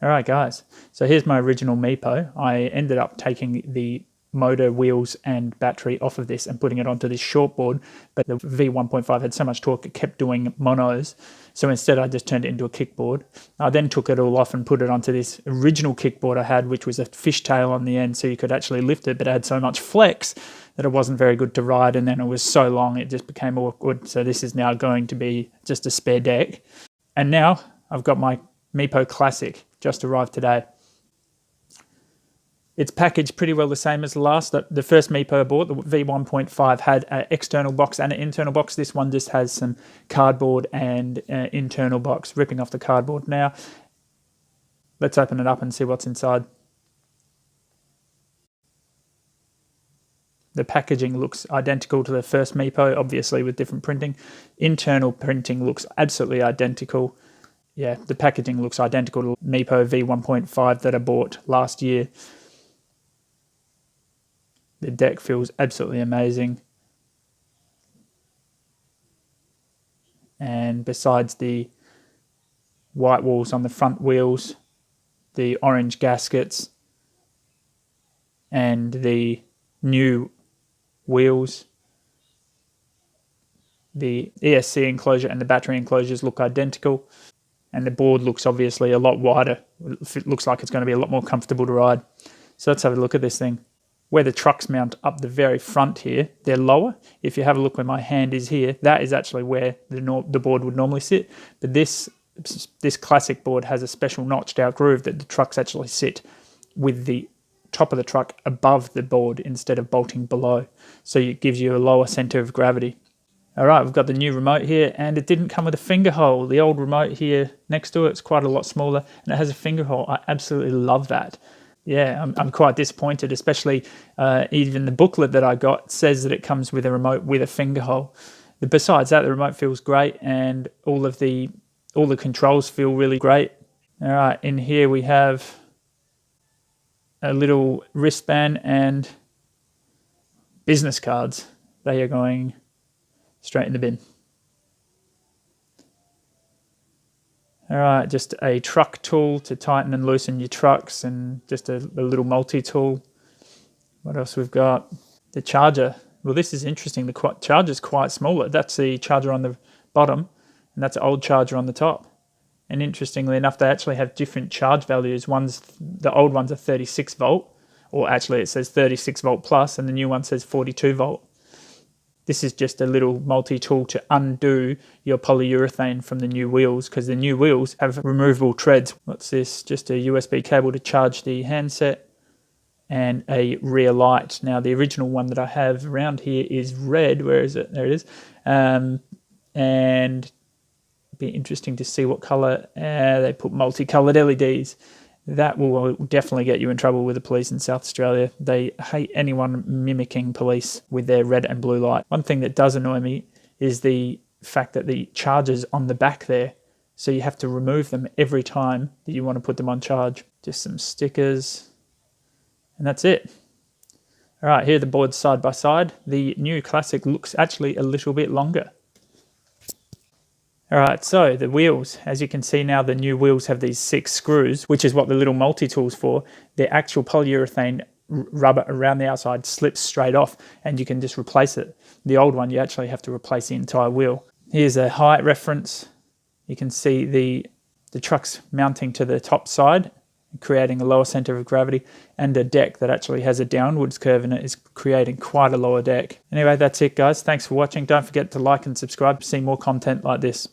Alright guys, so here's my original Meepo. I ended up taking the motor, wheels and battery off of this and putting it onto this shortboard, but the V1.5 had so much torque it kept doing monos, so instead I just turned it into a kickboard. I then took it all off and put it onto this original kickboard I had, which was a fishtail on the end, so you could actually lift it, but it had so much flex that it wasn't very good to ride, and then it was so long it just became awkward. So this is now going to be just a spare deck. And now I've got my Meepo Classic, just arrived today. It's packaged pretty well the same as the last. The first Meepo I bought, the V1.5, had an external box and an internal box. This one just has some cardboard and internal box. Ripping off the cardboard now. Let's open it up and see what's inside. The packaging looks identical to the first Meepo, obviously with different printing. Internal printing looks absolutely identical. Yeah, the packaging looks identical to Meepo V1.5 that I bought last year. The deck feels absolutely amazing. And besides the white walls on the front wheels, the orange gaskets, and the new wheels, the ESC enclosure and the battery enclosures look identical. And the board looks obviously a lot wider. It looks like it's going to be a lot more comfortable to ride. So let's have a look at this thing. Where the trucks mount up the very front here, they're lower. If you have a look where my hand is here, that is actually where the board would normally sit. But this classic board has a special notched out groove that the trucks actually sit with the top of the truck above the board instead of bolting below. So it gives you a lower center of gravity. All right, we've got the new remote here, and it didn't come with a finger hole. The old remote here next to it's quite a lot smaller, and it has a finger hole. I absolutely love that. Yeah, I'm quite disappointed, especially even the booklet that I got says that it comes with a remote with a finger hole. But besides that, the remote feels great, and all the controls feel really great. All right, in here we have a little wristband and business cards. They are going straight in the bin. All right, just a truck tool to tighten and loosen your trucks, and just a little multi-tool. What else we've got? The charger. Well, this is interesting. The charger's quite smaller. That's the charger on the bottom, and that's an old charger on the top. And interestingly enough, they actually have different charge values. The old one's a 36 volt, or actually it says 36 volt plus, and the new one says 42 volt. This is just a little multi-tool to undo your polyurethane from the new wheels, because the new wheels have removable treads. What's this? Just a USB cable to charge the handset and a rear light. Now, the original one that I have around here is red. Where is it? There it is. And it'd be interesting to see what color. They put multicolored LEDs. That will definitely get you in trouble with the police in South Australia. They hate anyone mimicking police with their red and blue light. One thing that does annoy me is the fact that the charger's on the back there, so you have to remove them every time that you want to put them on charge. Just some stickers, and that's it. All right, here are the boards side by side. The new Classic looks actually a little bit longer. All right, so the wheels, as you can see now, the new wheels have these 6 screws, which is what the little multi-tool's for. The actual polyurethane rubber around the outside slips straight off, and you can just replace it. The old one, you actually have to replace the entire wheel. Here's a height reference. You can see the trucks mounting to the top side, creating a lower center of gravity, and a deck that actually has a downwards curve in it is creating quite a lower deck. Anyway, that's it guys. Thanks for watching. Don't forget to like and subscribe to see more content like this.